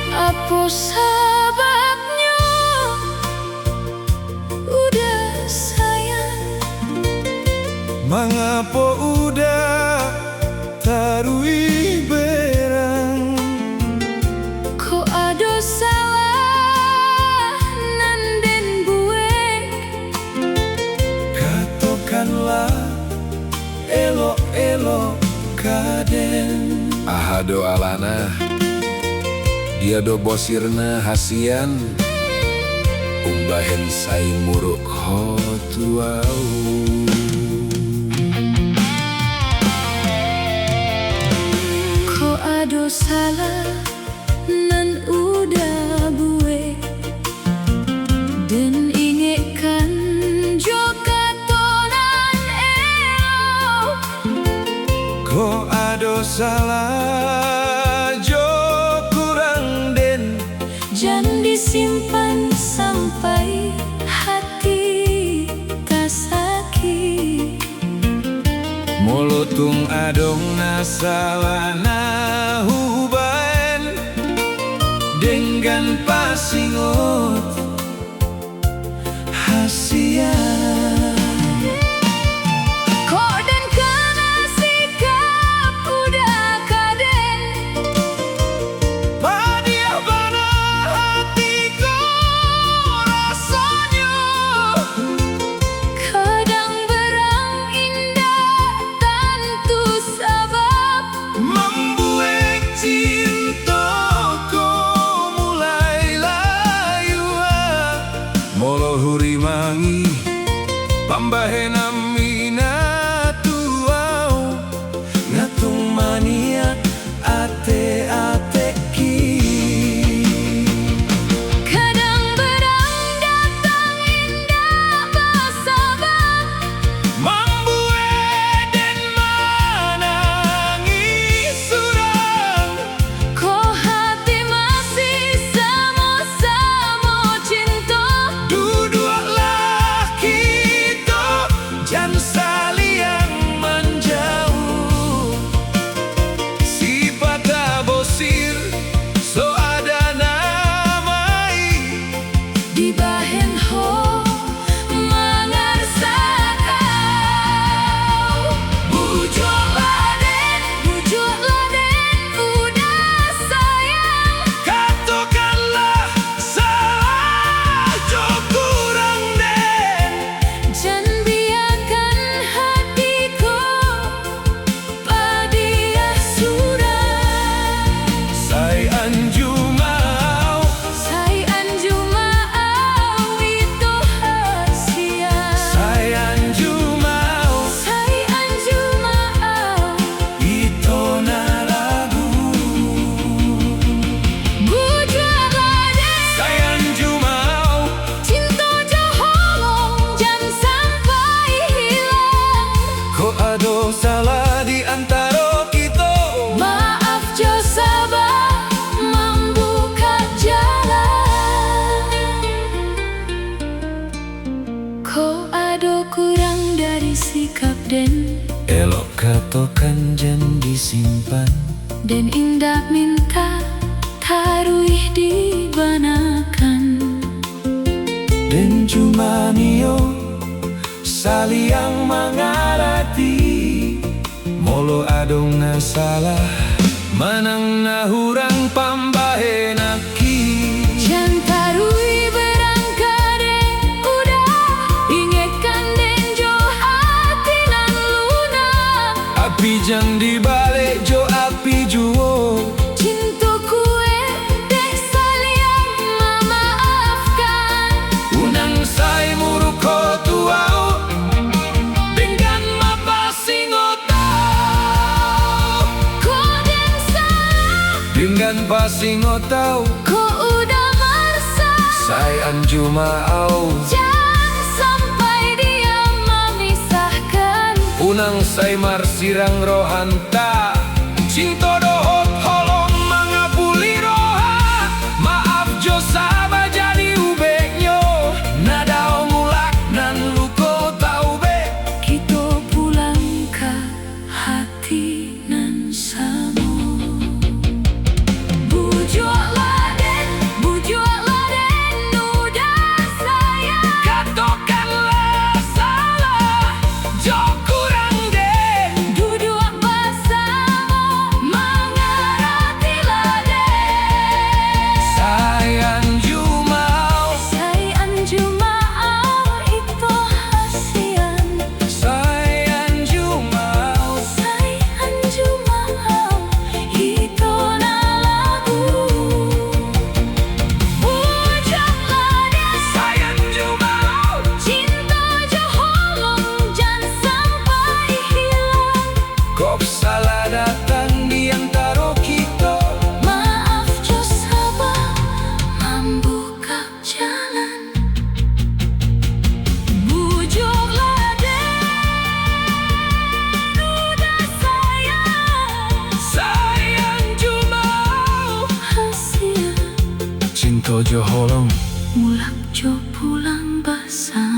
Apa sebabnya udah sayang? Mengapa udah tarui berang? Kok ada salah nanden buek? Katakanlah elok-elok kaden. Ahado alana dia do bosirna hasian umbahen sai muruk hotuau. Kok ada salah nan udah buek? Dan ingatkan juga tonan elok. Kok ada salah jo kurang den? Jangan disimpan sampai hati tak sakit. Molotung adong nasalana huban dengan pasingot hasian. Kok dan kena sikap udah kaden? Badiah bana hatiku rasanya. Kadang berang indah tentu sebab Membuat cintaku mulai layu. Molo hurimangi pambahena minatuau ngatung mania ate-ateki. kadang berang datang indah bersabab Membuat dan menangis surang. kok hati masih sama-sama cinta. Dudualah kita jangan saling menjauh. Si patah bosir so ada namai. Di bahen ho mengarsa kau. Bujuklah den udah sayang. Katakanlah salah jo kurang den. Jangan biarkan hatiku padia surang. Saya anju mau Saya anju mau itu hasian. Saya anju mau Saya anju mau itu na lagu. bujuklah den. Saya anju mau Cinta jahong jangan sampai hilang. kok ada salah di antara kita. Maaf jo sabar membuka jalan. Kok ada kurang dari sikap den? Elok katakan jangan disimpan. Dan indah minta taruih dibanakan. Dan cuma nio saling mengarati. Molo adong na salah manang nahurang pambahenaki. Jangan taruhi berangkade udah ingatkan den jo hati nan lunak. Api jangan dibalik jo api juo. Cinta kue dek salian memaafkan. Unang say muruk tuau dengan mapasingotau. Kok den salah, Dengan pasingotau kok udah merasa. saya anju mau. Jangan sampai dia memisahkan. Unang say marsirang rohanta. Cinta dohot holong mangapuli roha. Maaf jo sama jadi ubeknyo. Nada mulak nan luko tau be. Kita pulang ke tojo holong Mulak jo pulang basah